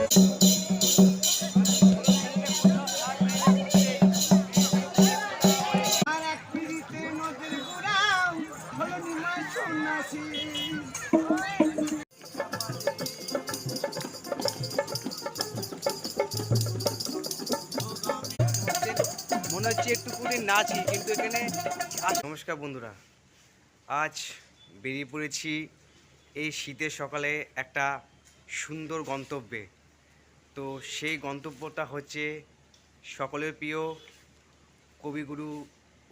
মনে হচ্ছে একটু করে নাচি কিন্তু এখানে। নমস্কার বন্ধুরা, আজ বেরিয়ে পড়েছি এই শীতের সকালে একটা সুন্দর গন্তব্যে। তো সেই গন্তব্যটা হচ্ছে সকলের প্রিয় কবিগুরু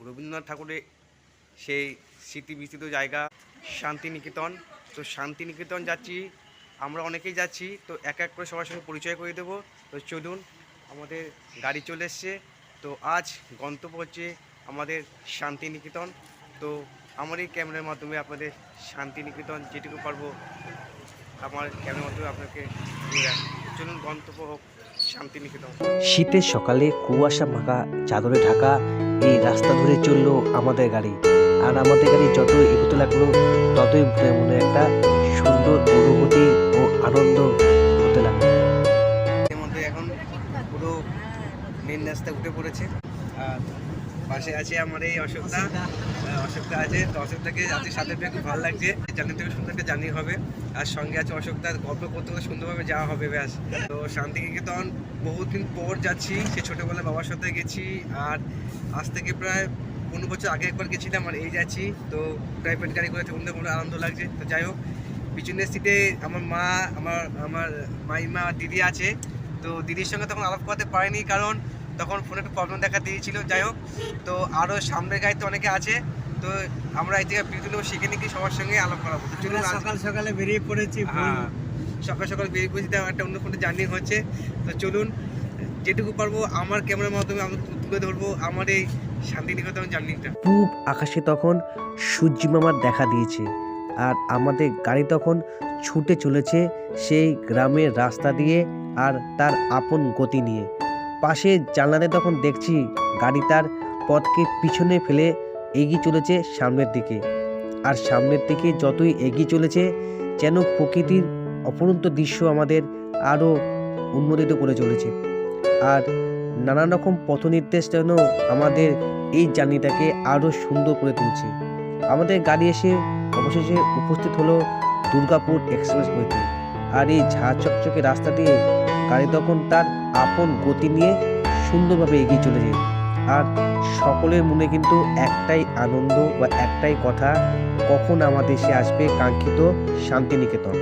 রবীন্দ্রনাথ ঠাকুরের সেই স্মৃতিবিস্মৃত জায়গা শান্তিনিকেতন। তো শান্তিনিকেতন যাচ্ছি, আমরা অনেকেই যাচ্ছি। তো এক এক করে সবার সঙ্গে পরিচয় করে দেবো। তো চলুন, আমাদের গাড়ি চলে এসছে। তো আজ গন্তব্য হচ্ছে আমাদের শান্তিনিকেতন। তো আমার এই ক্যামেরার মাধ্যমে আপনাদের শান্তিনিকেতন যেটুকু পারবো আমার ক্যামেরার মাধ্যমে আপনাকে চলুন, গন্তব্য হোক শান্তিনিকেতন। শীতের সকালে কুয়াশা মাখা চাদরে ঢাকা এই রাস্তা ধরে চললো আমাদের গাড়ি। আর আমাদের গাড়ি যতই এগোতে লাগলো ততই মনে একটা সুন্দর অনুভূতি ও আনন্দ হতে লাগলো। এর মধ্যে এখন পুরো মেন রাস্তা উঠে পড়েছে। আর পাশে আছে আমার এই অশোকদা আছে। তো অশোকদাকে আজকে সাথে পেয়ে খুব ভালো লাগছে। জার্নি থেকে সুন্দর একটা জার্নি হবে। আর সঙ্গে আছে অশোকদার, গল্প করতে করতে সুন্দরভাবে যাওয়া হবে ব্যাস। তো শান্তিনিকেতন বহুদিন পর যাচ্ছি। সে ছোটোবেলায় বাবার সাথে গেছি, আর আজ থেকে প্রায় 15 বছর আগে একবার গেছিলাম, আর এই যাচ্ছি। তো প্রাইভেট গাড়ি করে তখন কোনো আনন্দ লাগছে। তো যাই হোক, পিছনের সিটে আমার মা, আমার মাইমা, দিদি আছে। তো দিদির সঙ্গে তখন আলাপ করতে পারিনি, কারণ তখন ফোনে একটু প্রবলেম দেখা দিয়েছিল। যাই হোক, তো আরও সামনের গাড়িতে অনেকে আছে। তো আমরা এই জায়গায় বিভিন্ন শিখে নিয়ে সবার সঙ্গে আলাপ করাবো। সকাল সকালে বেরিয়ে পড়েছি। হ্যাঁ, সকাল সকাল বেরিয়ে পড়েছি, একটা অন্য কোনো জার্নি হচ্ছে। তো চলুন, যেটুকু পারবো আমার ক্যামেরার মাধ্যমে আমি তুলে ধরবো আমার এই শান্তিনিকেতন জার্নিটা। পূব আকাশে তখন সূর্য মামার দেখা দিয়েছে, আর আমাদের গাড়ি তখন ছুটে চলেছে সেই গ্রামের রাস্তা দিয়ে আর তার আপন গতি নিয়ে। পাশে জানলাতে তখন দেখছি গাড়ি তার পথকে পিছনে ফেলে এগিয়ে চলেছে সামনের দিকে। আর সামনের দিকে যতই এগিয়ে চলেছে যেন প্রকৃতির অপরন্ত দৃশ্য আমাদের আরও উন্মোদিত করে চলেছে। আর নানান রকম পথ নির্দেশ যেন আমাদের এই জার্নিটাকে আরও সুন্দর করে তুলছে। আমাদের গাড়ি এসে অবশেষে উপস্থিত হলো দুর্গাপুর এক্সপ্রেসওয়েতে। আর এই ঝাঁ চকচকে রাস্তা দিয়ে গাড়ি তখন তার আপন গতি নিয়ে সুন্দরভাবে এগিয়ে চলে যায়। আর সকলের মনে কিন্তু একটাই আনন্দ বা একটাই কথা, কখন আমাদের দেশে আসবে কাঙ্ক্ষিত শান্তিনিকেতন।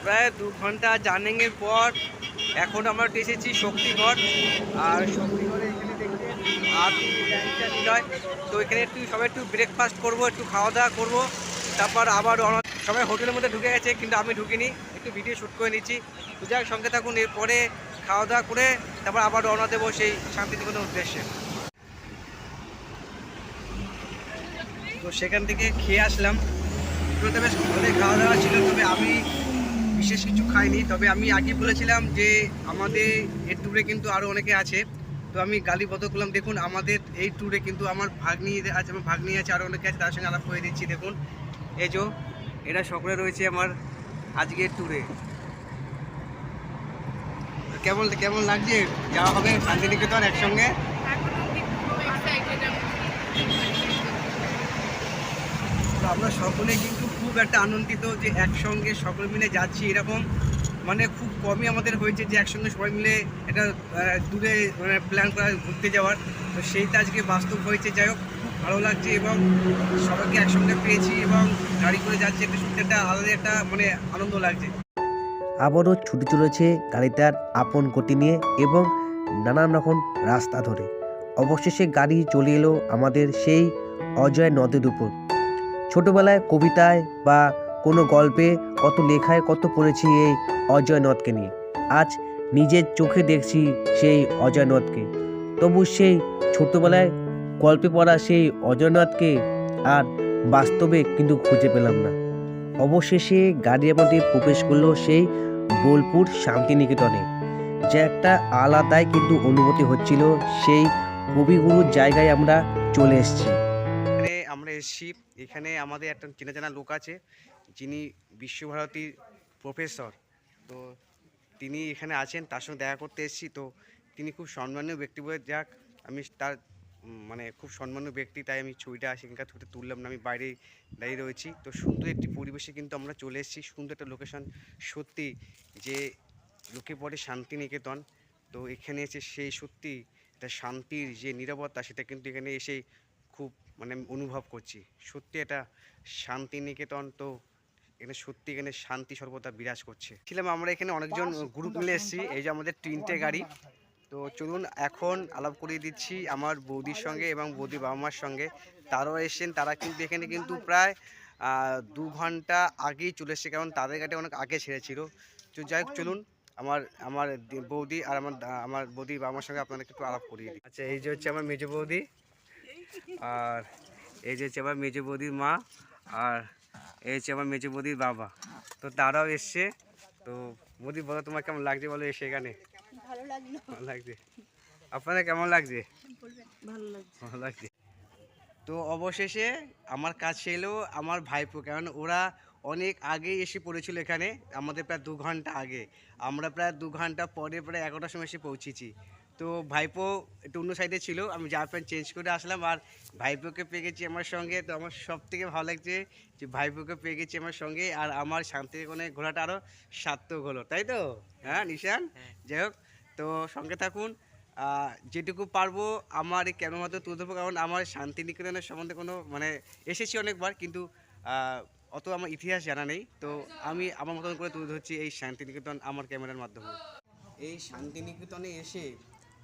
প্রায় 2 ঘন্টা জার্নিংয়ের পর এখন আমরা এসেছি শক্তিগড়। আর শক্তিগড়ে এখানে দেখতে আর নিলয়। তো এখানে সবাই একটু ব্রেকফাস্ট করবো, একটু খাওয়া দাওয়া করবো, তারপর আবার সবাই হোটেলের মধ্যে ঢুকে গেছে, কিন্তু আমি ঢুকিনি, একটু ভিডিও শ্যুট করে নিচ্ছি। তো যাক, সঙ্গে থাকুন। এরপরে খাওয়া দাওয়া করে তারপর আবার রওনা দেবো সেই শান্তিনিকেতনের উদ্দেশ্যে। তো সেখান থেকে খেয়ে আসলাম। বেশ ভালোই খাওয়া দাওয়া ছিল, তবে আমি বিশেষ কিছু খাইনি। তবে আমি আগে বলেছিলাম যে আমাদের এই ট্যুরে কিন্তু আরও অনেকে আছে। তো আমি গালিবদ্ধ করলাম। দেখুন, আমাদের এই ট্যুরে কিন্তু আমার ভাগ্নি আছে, আরও অনেকে আছে, তার সঙ্গে আলাপ করে দিচ্ছি। দেখুন, এই যে এরা সকলে রয়েছে আমার আজকের ট্যুরে। কেমন লাগছে? যাওয়া হবে শান্তিনিকেতন একসঙ্গে। তো আমরা সকলে কিন্তু খুব একটা আনন্দিত যে একসঙ্গে সকলে মিলে যাচ্ছি। এরকম মানে খুব কমই আমাদের হয়েছে যে একসঙ্গে সবাই মিলে একটা দূরে মানে প্ল্যান করা, ঘুরতে যাওয়ার। তো সেইটা আজকে বাস্তব হয়েছে। যাই হোক, খুব ভালো লাগছে এবং সবাইকে একসঙ্গে পেয়েছি এবং গাড়ি করে যাচ্ছি, একটা সত্যি একটা আলাদা একটা মানে আনন্দ লাগছে। আবারও ছুটে চলেছে গাড়ি তার আপন গতি নিয়ে এবং নানান রকম রাস্তা ধরে। অবশেষে গাড়ি চলে এলো আমাদের সেই অজয় নদের উপর। ছোটবেলায় কবিতায় বা কোনো গল্পে কত লেখায় কত পড়েছি এই অজয় নদকে নিয়ে। আজ নিজের চোখে দেখছি সেই অজয় নদকে। তবু সেই ছোটবেলায় গল্পে পড়া সেই অজয় নদকে আর বাস্তবে কিন্তু খুঁজে পেলাম না। অবশেষে গাড়ি আমাদের প্রবেশ করলো সেই বোলপুর শান্তিনিকেতনে, যে একটা আলাদাই কিন্তু অনুভূতি হচ্ছিল। সেই কবিগুরুর জায়গায় আমরা চলে এসেছি। আমরা এসেছি, এখানে আমাদের একটা চেনা জানা লোক আছে যিনি বিশ্বভারতীর প্রফেসর। তো তিনি এখানে আছেন, তার সঙ্গে দেখা করতে এসেছি। তো তিনি খুব সম্মানীয় ব্যক্তি বলে যাক আমি তার মানে খুব সম্মানীয় ব্যক্তি, তাই আমি ছবিটা সেখানকার ছবিটা তুললাম না, আমি বাইরেই দাঁড়িয়ে রয়েছি। তো সুন্দর একটি পরিবেশে কিন্তু আমরা চলে এসেছি, সুন্দর একটা লোকেশন। সত্যি যে লোকে পড়ে শান্তিনিকেতন, তো এখানে এসে সেই সত্যি একটা শান্তির যে নীরবতা, সেটা কিন্তু এখানে এসে খুব মানে আমি অনুভব করছি। সত্যি এটা শান্তিনিকেতন, তো এখানে সত্যি এখানে শান্তি সর্বদা বিরাজ করছে। ছিলাম আমরা এখানে অনেকজন গ্রুপ মিলে এসেছি, এই যে আমাদের 3টে গাড়ি। তো চলুন এখন আলাপ করিয়ে দিচ্ছি আমার বৌদির সঙ্গে এবং বৌদি বাবা মার সঙ্গে। তারাও এসেছেন, তারা কিন্তু এখানে কিন্তু প্রায় 2 ঘন্টা আগেই চলে এসেছে, কারণ তাদের গাড়ি অনেক আগে ছেড়েছিল। তো যাই হোক চলুন আমার আমার বৌদি আর আমার বৌদি বাবা মার সঙ্গে আপনাদেরকে একটু আলাপ করিয়ে দিই। আচ্ছা, এই যে হচ্ছে আমার মেজো বৌদি, আর এই যে হচ্ছে আমার মেজো বৌদির মা, আর এই হচ্ছে আমার মেজো বৌদির বাবা। তো তারাও এসছে। তো বৌদি বলো তোমার কেমন লাগছে, বলো এসে এখানে? ভালো লাগলো। ভালো লাগছে। আপনাদের কেমন লাগছে? ভালো লাগছে। ভালো লাগছে। তো অবশেষে আমার কাছে এলো আমার ভাইপো, কারণ ওরা অনেক আগেই এসে পড়েছিল এখানে, আমাদের প্রায় 2 ঘন্টা আগে। আমরা প্রায় 2 ঘন্টা পরে প্রায় 11টার সময় এসে পৌঁছেছি। তো ভাইপো একটু অন্য সাইডে ছিল, আমি জামা প্যান্ট চেঞ্জ করে আসলাম, আর ভাইপোকে পেয়ে গেছি আমার সঙ্গে। তো আমার সব থেকে ভালো লাগছে যে ভাইপোকে পেয়ে গেছি আমার সঙ্গে, আর আমার শান্তিনিকেতনে ঘোরাটা আরও সার্থক হলো, তাই তো? হ্যাঁ নিশান, যাই হোক তো সঙ্গে থাকুন। যেটুকু পারবো আমার এই ক্যামেরার মাধ্যমে তুলে ধরবো, কারণ আমার শান্তিনিকেতনের সম্বন্ধে কোনো মানে এসেছি অনেকবার, কিন্তু অত আমার ইতিহাস জানা নেই। তো আমি আমার মতন করে তুলে ধরছি এই শান্তিনিকেতন আমার ক্যামেরার মাধ্যমে। এই শান্তিনিকেতনে এসে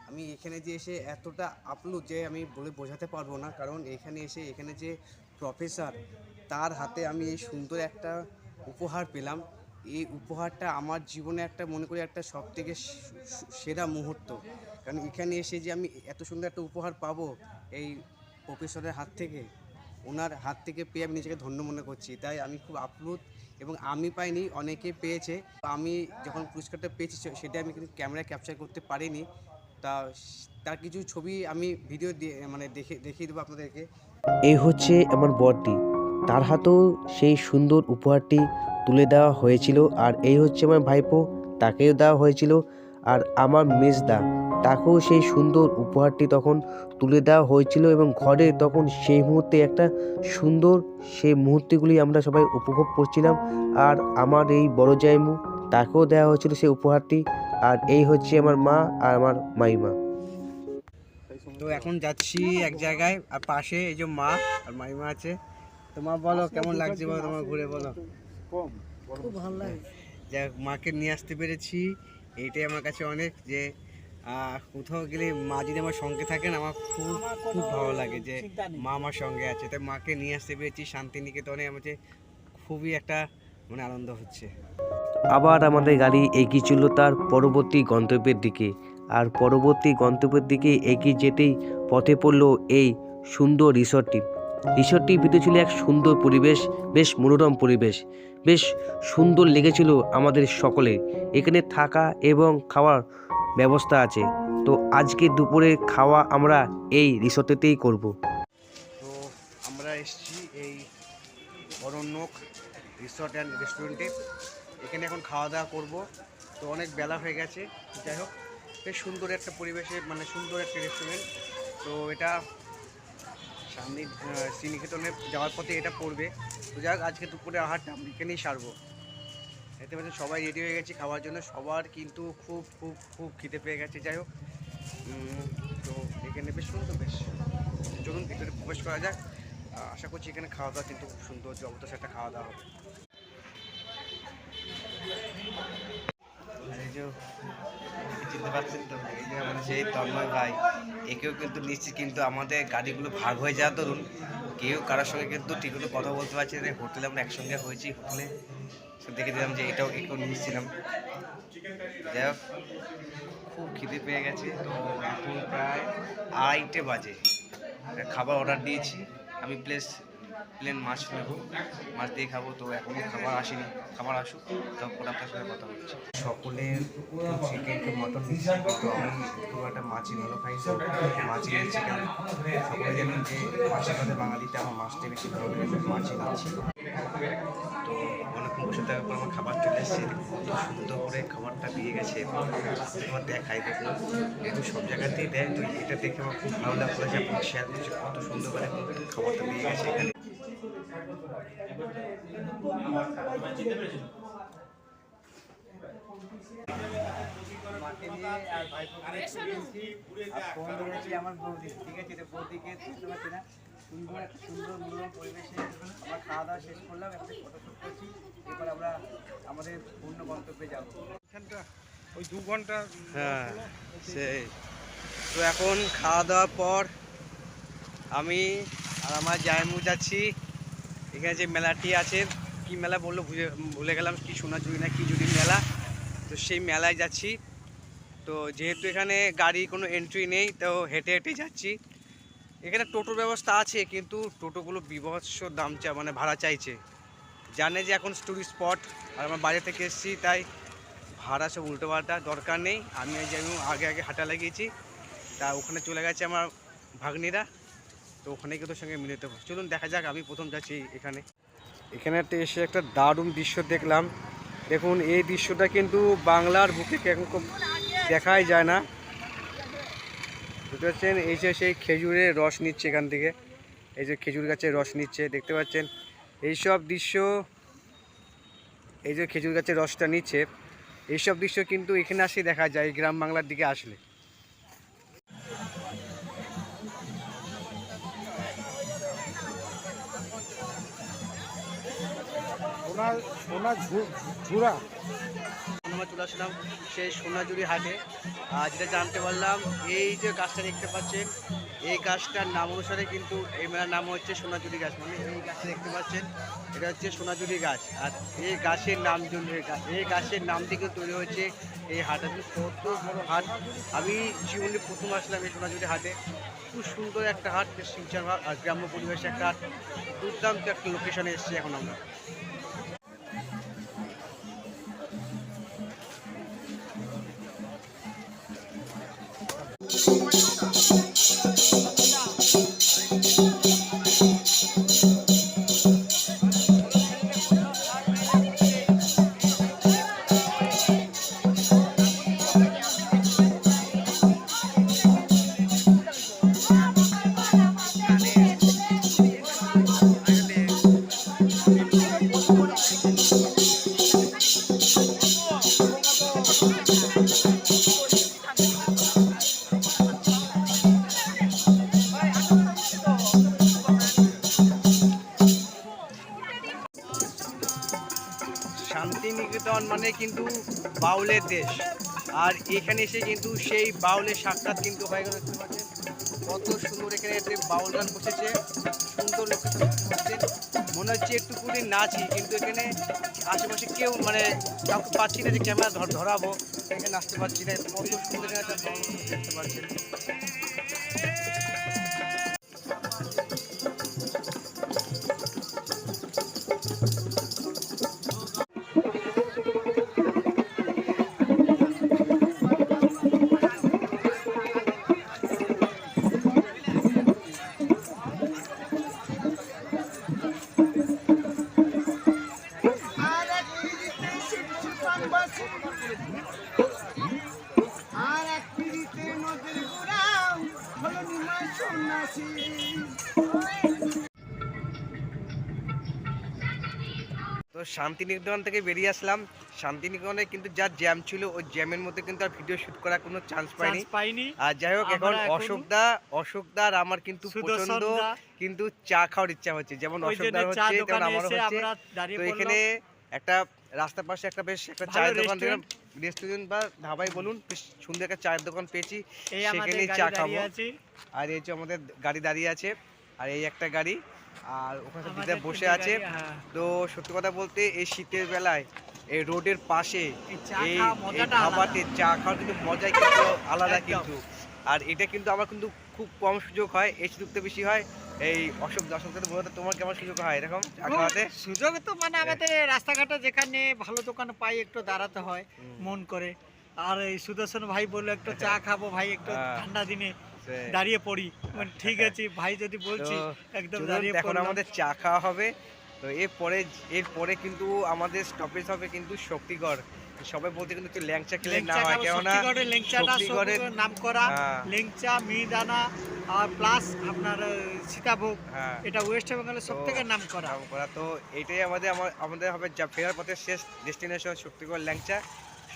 আমি এখানে যে এসে এতটা আপ্লুত যে আমি বলে বোঝাতে পারবো না, কারণ এখানে এসে এখানে যে প্রফেসর, তার হাতে আমি এই সুন্দর একটা উপহার পেলাম। এই উপহারটা আমার জীবনে একটা মনে করি একটা সবথেকে সেরা মুহূর্ত, কারণ এখানে এসে যে আমি এত সুন্দর একটা উপহার পাবো এই প্রফেসরের হাত থেকে, ওনার হাত থেকে পেয়ে আমি নিজেকে ধন্য মনে করছি। তাই আমি খুব আপ্লুত, এবং আমি পাইনি, অনেকে পেয়েছে। আমি যখন পুরস্কারটা পেয়েছি সেটা আমি কিন্তু ক্যামেরায় ক্যাপচার করতে পারিনি। তার কিছু ছবি আমি ভিডিও দিয়ে মানে দেখিয়ে দেবো আপনাদেরকে। এই হচ্ছে আমার বরটি, তার হাতেও সেই সুন্দর উপহারটি তুলে দেওয়া হয়েছিল। আর এই হচ্ছে আমার ভাইপো, তাকেও দেওয়া হয়েছিল। আর আমার মেজদা, তাকেও সেই সুন্দর উপহারটি তখন তুলে দেওয়া হয়েছিল, এবং ঘরে তখন সেই মুহূর্তে একটা সুন্দর সেই মুহূর্তগুলি আমরা সবাই উপভোগ করছিলাম। আর আমার এই বড় জাইমু, তাকেও দেওয়া হয়েছিল সেই উপহারটি। আর এই হচ্ছে আমার মা আর আমার মাইমা। তো এখন যাচ্ছি এক জায়গায়, আর পাশে এই যে মা আর মাইমা আছে। তো মা বলো কেমন লাগছে, বলো তোমার ঘুরে বলো। খুব ভালো লাগে। যাক, মাকে নিয়ে আসতে পেরেছি, এইটাই আমার কাছে অনেক। যে কোথাও গেলে মা যদি আমার সঙ্গে থাকেন, আমার খুব খুব ভালো লাগে যে মা আমার সঙ্গে আছে। তাই মাকে নিয়ে আসতে পেরেছি শান্তিনিকেতনে, আমার যে খুবই একটা মানে আনন্দ হচ্ছে। আবার আমাদের গাড়ি এগিয়ে চলল তার পরবর্তী গন্তব্যের দিকে। আর পরবর্তী গন্তব্যের দিকে এগিয়ে যেতেই পথে পড়ল এই সুন্দর রিসর্টটি। রিসর্টটির ভিতরে ছিল এক সুন্দর পরিবেশ, বেশ মনোরম পরিবেশ, বেশ সুন্দর লেগেছিল আমাদের সকলে। এখানে থাকা এবং খাওয়ার ব্যবস্থা আছে। তো আজকে দুপুরে খাওয়া আমরা এই রিসর্টেতেই করব। তো আমরা এসেছি এই অরণ্যক রিসর্ট অ্যান্ড রেস্টুরেন্টে, এখানে এখন খাওয়া দাওয়া করবো। তো অনেক বেলা হয়ে গেছে, যাই হোক বেশ সুন্দর একটা পরিবেশে মানে সুন্দর একটা রেস্টুরেন্ট। তো এটা সামনে শ্রীনিকেতনে যাওয়ার পথে এটা পড়বে। তো যাই হোক আজকে দুপুরে আহারটা আমরা এখানেই সারবো। এতে পাচ্ছি সবাই রেডি হয়ে গেছে খাওয়ার জন্য, সবার কিন্তু খুব খুব খুব খিদে পেয়ে গেছে। যাই হোক তো এখানে বেশ সুন্দর, বেশ চলুন ভিতরে প্রবেশ করা যাক। আশা করছি এখানে খাওয়া দাওয়া কিন্তু খুব সুন্দর জবরদস্ত একটা খাওয়া দাওয়া হবে। আর এই যে চিনতে পারছেন তো, এই যে মানে সেই তন্ময় ভাই, একেও কিন্তু নিশ্চিত কিন্তু আমাদের গাড়িগুলো ভাগ হয়ে যাওয়ার দরুন কেউ কারোর সঙ্গে কিন্তু ঠিকমতো কথা বলতে পারছে না। হোটেলে আমরা একসঙ্গে হয়েছি, হোটেলে দেখে দিলাম যে এটাও একেও নিচ্ছিলাম। যাই হোক খুব খিদে পেয়ে গেছে। তো এখন প্রায় 2:30 বাজে, খাবার অর্ডার দিয়েছি আমি। প্লেন মাছ নেবো, মাছ দিয়ে খাবো। তো এখনও খাবার আসেনি, খাবার আসুক তারপর আপনার সঙ্গে কথা হচ্ছে। সকলে চিকেন তো মটন নিচ্ছে, কিন্তু আমি খুব একটা মাছই ভালো খাই, মাছই নিচ্ছি। কেন সকলে জানেন যে মাছের সাথে বাঙালিতে আমার মাছটা বেশি ভালো লাগে, মাছই নিচ্ছি। তো অনেকক্ষণ বসে থাকার পর আমার খাবার চলে এসেছে, কত সুন্দর করে খাবারটা দিয়ে গেছে। তোমার দেখাই দেখো, যেহেতু সব জায়গাতেই দেয়, তো এটা দেখে আমার খুব ভালো লাগলো যে আপনি শেয়ার করছে কত সুন্দর করে খাবারটা দিয়ে গেছে এখানে। মাকে নিয়ে আর ভাইপোকে নিয়েছি আর ফোন দিয়েছি আমার বৌদি, ঠিক আছে? এটা বৌদিকে বুঝতে পারছি না, সুন্দর একটা সুন্দর মনোরম পরিবেশে আমরা খাওয়া দাওয়া শেষ করলাম, একটা ফটোশ্যুট করছি। এবার আমরা আমাদের পূর্ণ গন্তব্যে যাবো। এখানটা ওই 2 ঘন্টা। হ্যাঁ সেই তো এখন খাওয়া দাওয়ার পর আমি আর আমার জায়মু যাচ্ছি এখানে যে মেলাটি আছে, কি মেলা বললো ভুলে গেলাম, কি সোনাঝুরি না কি জুড়ি মেলা, তো সেই মেলায় যাচ্ছি। তো যেহেতু এখানে গাড়ি কোনো এন্ট্রি নেই, তো হেঁটে হেঁটে যাচ্ছি। এখানে টোটোর ব্যবস্থা আছে, কিন্তু টোটোগুলো বিভৎস দাম মানে ভাড়া চাইছে। জানে যে এখন টুরিস্ট স্পট, আর আমার বাইরে থেকে এসেছি, তাই ভাড়া সব উল্টোপাল্টা, দরকার নেই। আমি যেমন আগে আগে হাঁটা লাগিয়েছি, তা ওখানে চলে গেছে আমার ভাগ্নিরা, তো ওখানে কিন্তু সঙ্গে মিলিত হবে। চলুন দেখা যাক, আমি প্রথম যাচ্ছি এখানে। এখানে একটা এসে একটা দারুণ দৃশ্য দেখলাম। দেখুন এই দৃশ্যটা কিন্তু বাংলার বুকে এখন দেখাই যায় না। বুঝতে পারছেন, এই যে সেই খেজুরের রস নিচ্ছে এখান থেকে, এই যে খেজুর গাছের রস নিচ্ছে, দেখতে পাচ্ছেন এইসব দৃশ্য, এই যে খেজুর গাছের রসটা নিচ্ছে, এইসব দৃশ্য কিন্তু এখানে আসলে দেখা যায় গ্রাম বাংলার দিকে আসলে। আমরা চলে আসলাম সেই সোনাঝুরি হাটে। আর যেটা জানতে পারলাম, এই যে গাছটা দেখতে পাচ্ছেন, এই গাছটার নাম অনুসারে কিন্তু এই মেলার নাম হচ্ছে সোনাঝুরি গাছ। মানে এই গাছটা দেখতে পাচ্ছেন, এটা হচ্ছে সোনাঝুরি গাছ। আর এই গাছের নাম জন্য এই গাছের নাম থেকে তৈরি হয়েছে এই হাট। আছে কত বড় হাট, আমি জীবনে প্রথম আসলাম এই সোনাঝুরি হাটে। খুব সুন্দর একটা হাট, শিবচার আর গ্রাম্য পরিবেশে একটা হাট, দুর্দান্ত একটা লোকেশনে এসেছি এখন আমরা। শান্তিনিকেতন মানে কিন্তু বাউলের দেশ, আর এখানে এসে কিন্তু সেই বাউলের সাক্ষাৎ কিন্তু হয়ে গেল। দেখতে পাচ্ছেন কত সুন্দর এখানে বাউল গান বসেছে, সুন্দর লোকেশন দেখতে পাচ্ছেন। মনে হচ্ছে একটুকুনি নাচি, কিন্তু এখানে আশেপাশে কেউ মানে কাউকে পাচ্ছি না যে ক্যামেরা ধরাবো, এখানে নাচতে পারছি না। কত সুন্দর একটা বাউল দেখতে পাচ্ছেন। তো শান্তিনিকেতন থেকে বেরিয়ে আসলাম। শান্তিনিকেতনে কিন্তু যা জ্যাম ছিল, ওই জ্যামের মধ্যে কিন্তু আর ভিডিও শুট করার কোনো চান্স পাইনি। আর যাই হোক, এখন অশোকদা আর আমার কিন্তু প্রচন্ড কিন্তু চা খাওয়ার ইচ্ছা হচ্ছে, যেমন অশোকদার হচ্ছে তেমন আমারও হচ্ছে। তো এখানে একটা রাস্তার পাশে একটা বেশ একটা চায়ের দোকান, রেস্টুরেন্ট বা ধাবাই বলুন, বেশ সুন্দর একটা চায়ের দোকান পেয়েছি, সেখানেই চা খাবো। আর এই যে আমাদের গাড়ি দাঁড়িয়ে আছে, আর এই একটা গাড়ি, আর ওখানে দিদা বসে আছে। তো সত্যি কথা বলতে এই শীতের বেলায় এই রোডের পাশে এই ধাবাতে চা খাওয়ার কিন্তু মজাই কিন্তু আলাদা কিন্তু। আর এটা কিন্তু আমার কিন্তু খুব কম সুযোগ হয়, এই সুযোগটা বেশি হয় এই অশোকদার বলতে। তোমার কেমন সুযোগ হয় এরকম চা খাওয়াতে? সুযোগ তো মানে আমাদের রাস্তাঘাটে যেখানে ভালো দোকান পাই একটু দাঁড়াতে হয় মন করে। আর এই সুদর্শন ভাই বললো একটু চা খাবো ভাই, একটু ঠান্ডা দিনে দাঁড়িয়ে পড়ি। ঠিক আছে ভাই যদি বলছি একদম দাঁড়িয়ে এখন আমাদের চা খাওয়া হবে। তো এরপরে কিন্তু আমাদের স্টপেজ হবে কিন্তু শক্তিগড়। সবাই বলতে কিন্তু একটু ল্যাংচা খেলে না হয়, কেননা শক্তিগড়ের নাম করা হ্যাঁ। লেংচা মিহিদানা আর প্লাস আপনার সীতাভোগ, হ্যাঁ এটা ওয়েস্ট বেঙ্গলের সব থেকে নাম করা। নাম করা। তো এটাই আমাদের হবে যা ফেরার পথে শেষ ডেস্টিনেশন শক্তিগড় ল্যাংচা।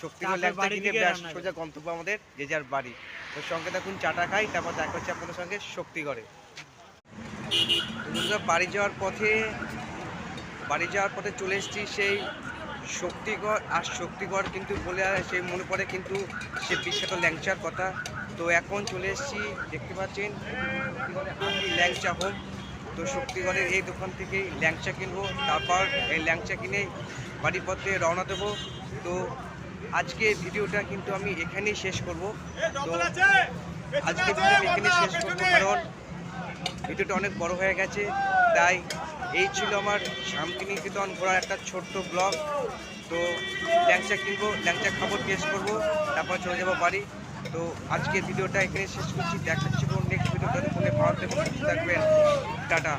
শক্তিগড় তারপর ল্যাংচা বাড়ির কিনে দিকে ব্যাস রওনা দেব। সোজা গন্তব্য আমাদের যে যার বাড়ি। তো সঙ্গে থাকুন, চাটা খাই, তারপর দেখা হচ্ছে আপনাদের সঙ্গে শক্তিগড়ে। তো বন্ধুরা, বাড়ি যাওয়ার পথে চলে এসেছি সেই শক্তিগড়। আর শক্তিগড় কিন্তু বলে আর সেই মনে পড়ে কিন্তু সে বিখ্যাত ল্যাংচার কথা। তো এখন চলে এসেছি, দেখতে পাচ্ছেন শক্তিগড়ে আমি ল্যাংচা হোম। তো শক্তিগড়ের এই দোকান থেকেই ল্যাংচা কিনবো, তারপর এই ল্যাংচা কিনে বাড়ির পথে রওনা দেবো। তো আজকে ভিডিওটা কিন্তু আমি এখানেই শেষ করব। তো আজকে ভিডিওটা এখানেই শেষ করবো, কারণ ভিডিওটা অনেক বড় হয়ে গেছে। তাই এই ছিল আমার শান্তিনিকেতন ঘোরার একটা ছোট্ট ব্লগ। তো ল্যাংচা কিনবো, ল্যাংচা খাবো, টেস্ট করবো, তারপর চলে যাবো বাড়ি। তো আজকের ভিডিওটা এখানে শেষ করছি। দেখা হচ্ছে নেক্সট ভিডিওতে। ফোনে ভালো থাকবেন, টাটা।